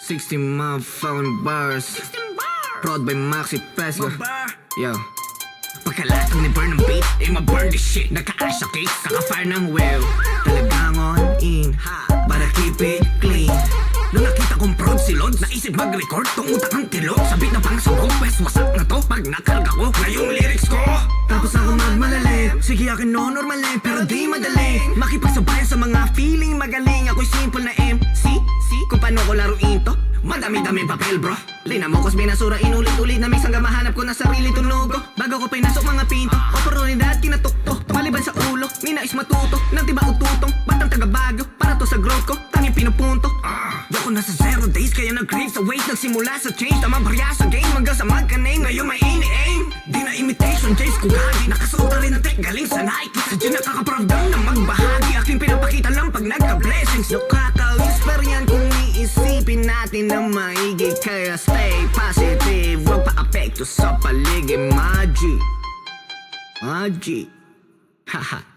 60 motherfucking bars. Prod by Maxi Pesca. Yo. Pagkalatag ni burn ng beat, ma-burn this shit. Nagka-ash sa cake, kaka-fire ng whale. Talagang on in, para keep it clean. Nung nakita kong prod si Lod, naisip mag-record tong utak ng tilog. Sabit na pang sabog, pwes wasak na to pag nakalga ko na yung lyrics ko. Tapos ako magmalalim, sige akin no normalin, pero di madali makipagsabayan sa mga feeling magaling. Ako'y simple na MC, kung paano ko laruin to. Madami-dami papel bro, lina mo kos binasura inulit-ulit na mix hanggang mahanap ko na sarili tunog ko. Bago ko pinasok mga pinto, oportunidad kinatukto. Tumaliban sa ulo, ninais matuto nang tiba ututong, batang taga-Baguio para to sa growth ko, tanging pinupunto. Di ako nasa 0 days kaya nag-crave sa waste. Nagsimula sa change, tamang barya sa game hanggang sa magka-name. Ngayon may ini-aim, di na imitation James kung gagi. Nakasuot na rin ang tech galing sa Nike. Sadya nakakapravdang na magbahagi, aking pinapakita lang pag nagka-blessings. Nakaka-whisper yan kung iisipin natin na maigi. Kaya stay positive, huwag pa-apekto sa paligid. Magic, haha.